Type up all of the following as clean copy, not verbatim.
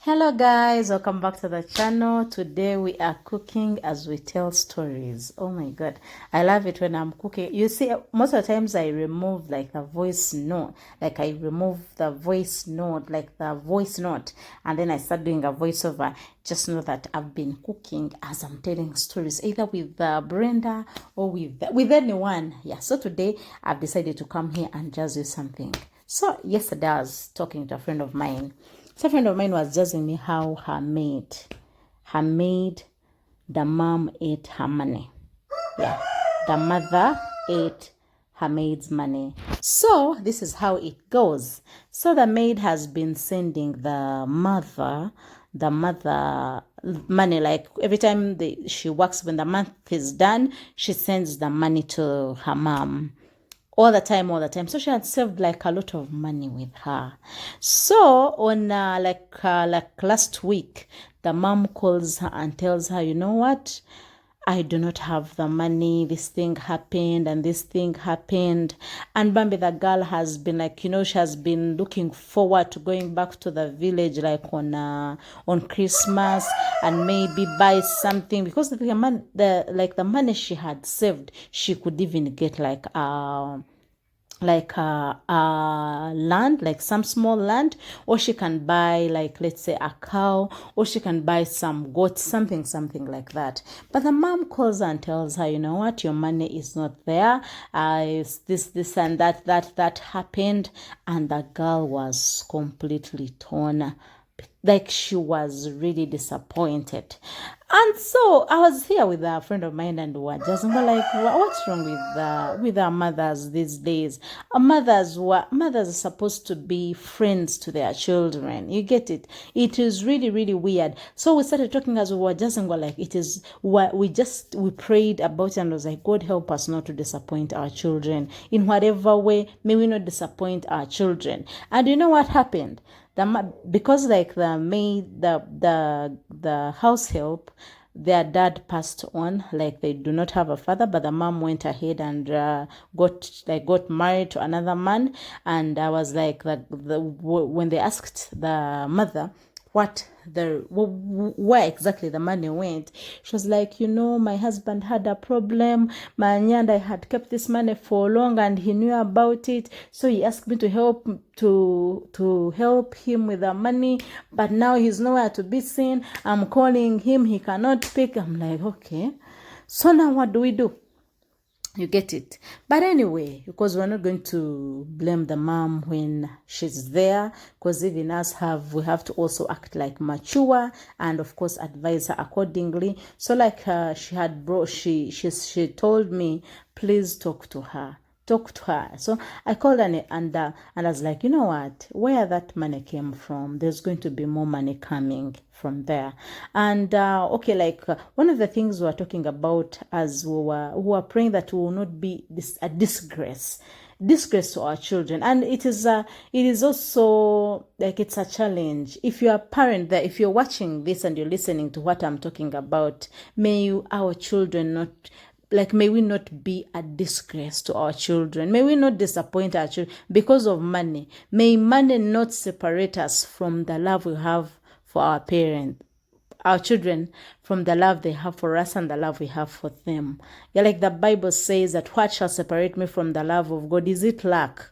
Hello guys, welcome back to the channel. Today we are cooking as we tell stories. Oh my god, I love it when I'm cooking. You see, most of the times I remove like the voice note, and then I start doing a voiceover. Just know that I've been cooking as I'm telling stories, either with Brenda or with anyone. Yeah, so today I've decided to come here and just do something. So yesterday I was talking to a friend of mine. So a friend of mine was judging me how her maid, the mom ate her money. Yeah, the mother ate her maid's money. So this is how it goes. So the maid has been sending the mother money, like every time she works, when the month is done, she sends the money to her mom. All the time. So she had saved like a lot of money with her. So on like last week, the mom calls her and tells her, you know what? I do not have the money. This thing happened and this thing happened. And Bambi, the girl, has been like, she has been looking forward to going back to the village like on Christmas and maybe buy something, because the money she had saved, she could even get like land, like some small land, or she can buy like, let's say, a cow, or she can buy some goats, something like that. But the mom calls her and tells her, you know what, your money is not there. This and that happened. And the girl was completely torn. Like, she was really disappointed. And so I was here with a friend of mine, and we were just like, what's wrong with our mothers these days? Our mothers are supposed to be friends to their children. You get it? It is really, really weird. So we started talking as we were just like, it is what we prayed about it, and was like, God help us not to disappoint our children in whatever way. May we not disappoint our children. And you know what happened? Because like the maid, the house help, their dad passed on, like they do not have a father, but the mom went ahead and got married to another man. And I was like, when they asked the mother where exactly the money went, she was like, my husband had a problem, and I had kept this money for long, and he knew about it, so he asked me to help him with the money, but now he's nowhere to be seen. I'm calling him, he cannot pick. I'm like, okay, so now what do we do? You get it? But anyway, because we're not going to blame the mom when she's there, because even us we have to also act like mature and of course advise her accordingly. So like she told me, please talk to her. So I called her and I was like, you know what, where that money came from, there's going to be more money coming from there. And okay, like one of the things we were talking about as we were praying, that we will not be a disgrace to our children. And it is also like, it's a challenge. If you're a parent, that if you're watching this and you're listening to what I'm talking about, may we not be a disgrace to our children. May we not disappoint our children because of money. May money not separate us from the love we have for our children, from the love they have for us and the love we have for them. Yeah, like the Bible says that what shall separate me from the love of God? Is it lack?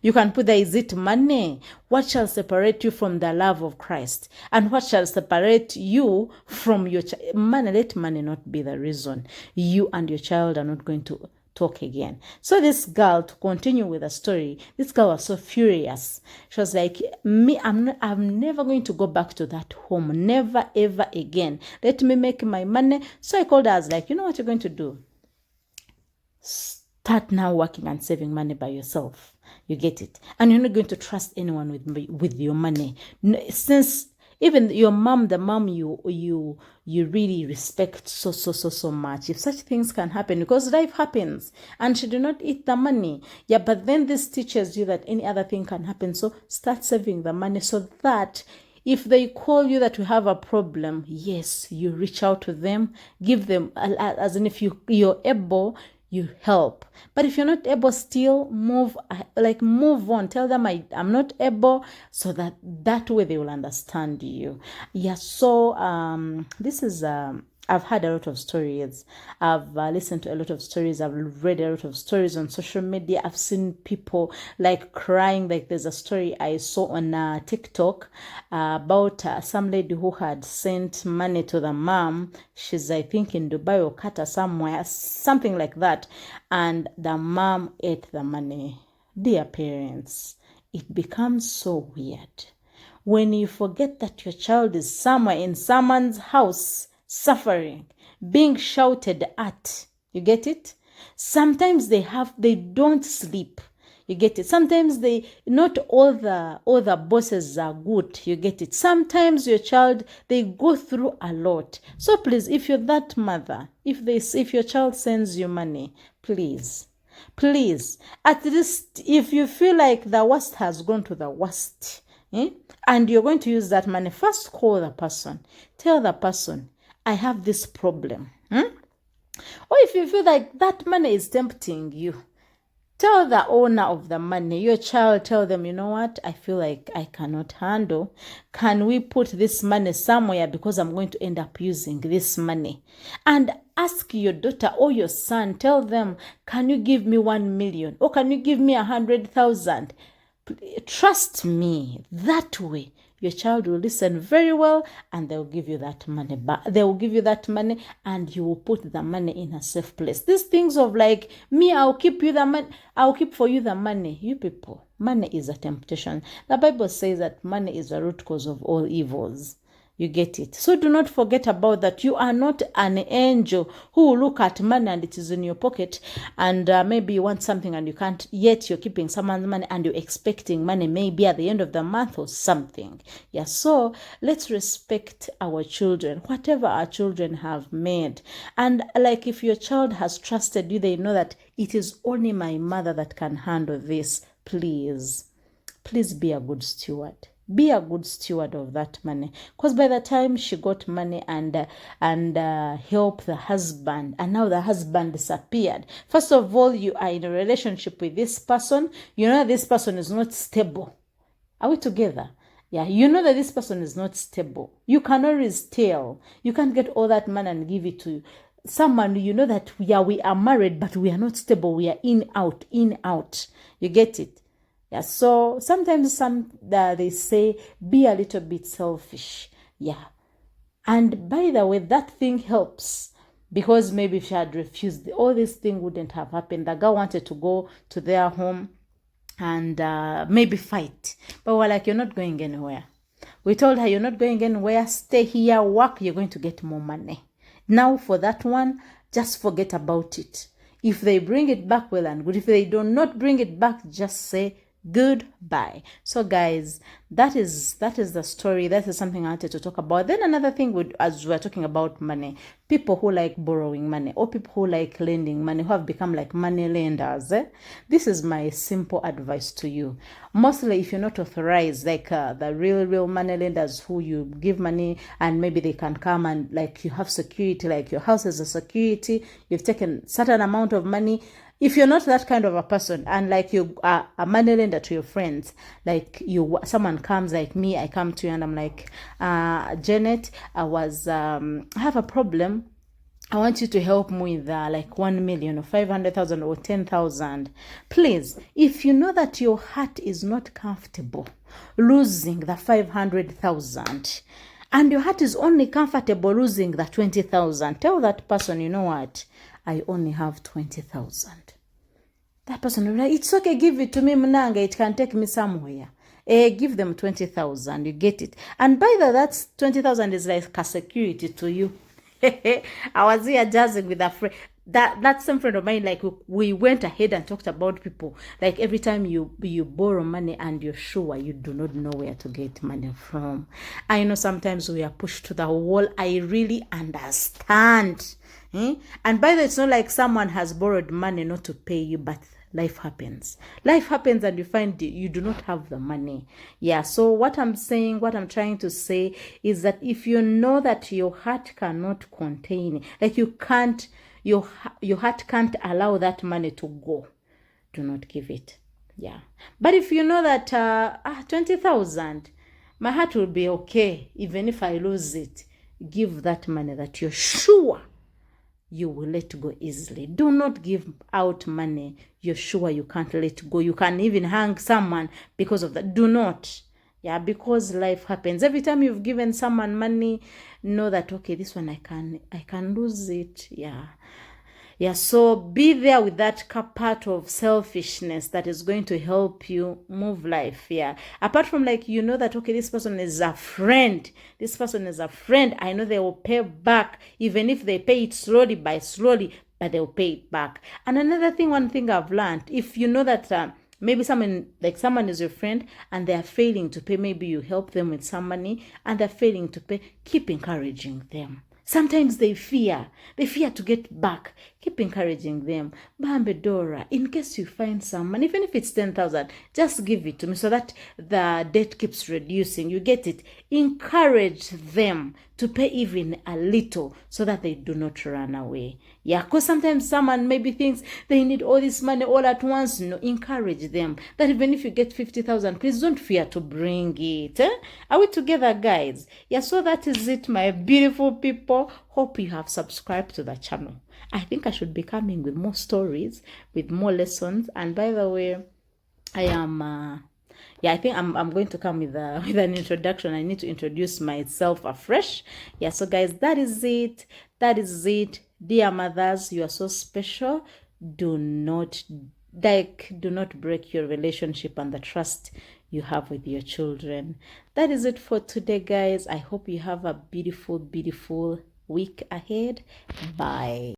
You can put there, is it money? What shall separate you from the love of Christ? And what shall separate you from your money? Let money not be the reason you and your child are not going to talk again. So this girl, to continue with the story, this girl was so furious. She was like, I'm never going to go back to that home. Never, ever again. Let me make my money. So I called her. I was like, you know what you're going to do? Start now working and saving money by yourself. You get it? And you're not going to trust anyone with your money. Since even your mom, the mom you really respect so much, if such things can happen, because life happens, and she did not eat the money. Yeah, but then this teaches you that any other thing can happen. So start saving the money, so that if they call you that you have a problem, yes, you reach out to them, give them, as in if you're able, you help. But if you're not able, still move on. Tell them I'm not able, so that way they will understand you. Yeah. So this is I've had a lot of stories. I've listened to a lot of stories. I've read a lot of stories on social media. I've seen people like crying. Like there's a story I saw on TikTok about some lady who had sent money to the mom. She's, I think, in Dubai or Qatar somewhere, something like that. And the mom ate the money. Dear parents, it becomes so weird when you forget that your child is somewhere in someone's house, suffering, being shouted at. You get it? Sometimes they don't sleep. You get it? Sometimes not all the bosses are good. You get it? Sometimes your child, they go through a lot. So please, if you're that mother, if your child sends you money, please, at least if you feel like the worst has gone to the worst, and you're going to use that money, first call the person. Tell the person, I have this problem. Or if you feel like that money is tempting you, tell the owner of the money, your child, tell them, you know what, I feel like I cannot handle. Can we put this money somewhere, because I'm going to end up using this money? And ask your daughter or your son, tell them, can you give me 1 million? Or can you give me 100,000? Trust me, that way your child will listen very well, and they'll give you that money back. They will give you that money, and you will put the money in a safe place. These things of like, me, I'll keep you the money, I'll keep for you the money. You people, money is a temptation. The Bible says that money is the root cause of all evils. You get it? So do not forget about that. You are not an angel who will look at money and it is in your pocket, and maybe you want something and you can't, yet you're keeping someone's money and you're expecting money maybe at the end of the month or something. Yeah, so let's respect our children, whatever our children have made. And like if your child has trusted you, they know that it is only my mother that can handle this. Please be a good steward. Be a good steward of that money, because by the time she got money and help the husband, and now the husband disappeared. First of all, you are in a relationship with this person. You know this person is not stable. Are we together? Yeah, you know that this person is not stable. You can always tell. You can't get all that money and give it to someone. You know that we are married, but we are not stable. We are in, out. You get it? Yeah, so sometimes they say, be a little bit selfish. Yeah. And by the way, that thing helps, because maybe if she had refused, all this thing wouldn't have happened. The girl wanted to go to their home and maybe fight. But we're like, you're not going anywhere. We told her, you're not going anywhere. Stay here, work. You're going to get more money. Now for that one, just forget about it. If they bring it back, well and good. If they do not bring it back, just say goodbye. So guys, that is the story. That is something I wanted to talk about. Then another thing, as we're talking about money, people who like borrowing money, or people who like lending money, who have become like money lenders, this is my simple advice to you. Mostly if you're not authorized, like the real money lenders who you give money and maybe they can come and like you have security, like your house is a security, you've taken certain amount of money. If you're not that kind of a person, and like you are a money lender to your friends, like someone comes like me, I come to you and I'm like, Janet, I have a problem. I want you to help me with like 1 million or 500,000 or 10,000. Please, if you know that your heart is not comfortable losing the 500,000, and your heart is only comfortable losing the 20,000, tell that person, you know what? I only have 20,000. That person will be like, it's okay, give it to me, Mnanga, it can take me somewhere. Give them 20,000, you get it. And by that's 20,000 is like a security to you. I was here jazzing with a friend. That same friend of mine, like we went ahead and talked about people. Like every time you borrow money and you're sure you do not know where to get money from. I know sometimes we are pushed to the wall. I really understand. And by the way, it's not like someone has borrowed money not to pay you, but life happens. Life happens and you find you do not have the money. Yeah, so what I'm trying to say is that if you know that your heart cannot contain, like you your heart can't allow that money to go, do not give it. Yeah. But if you know that 20,000, my heart will be okay even if I lose it, give that money that you're sure you will let go easily. Do not give out money you're sure you can't let go. You can even hang someone because of that. Do not. Yeah, because life happens. Every time you've given someone money, know that, okay, this one I can lose it. Yeah, so be there with that part of selfishness that is going to help you move life. Yeah. Apart from, like, you know that, okay, this person is a friend. This person is a friend. I know they will pay back, even if they pay it slowly by slowly, but they'll pay it back. And another thing, one thing I've learned, if you know that maybe someone is your friend and they're failing to pay, maybe you help them with some money and they're failing to pay, keep encouraging them. Sometimes they fear to get back. Keep encouraging them. Bambe Dora, in case you find someone, even if it's 10,000, just give it to me so that the debt keeps reducing. You get it? Encourage them to pay even a little so that they do not run away. Yeah, because sometimes someone maybe thinks they need all this money all at once. No, encourage them that even if you get 50,000, please don't fear to bring it. Are we together, guys? Yeah, so that is it, my beautiful people. Hope you have subscribed to the channel. I think I should be coming with more stories, with more lessons. And by the way, I am I think I'm going to come with an introduction. I need to introduce myself afresh. Yeah, so guys, that is it. Dear mothers, you are so special. Do not break your relationship and the trust you have with your children. That is it for today, guys. I hope you have a beautiful week ahead. Bye.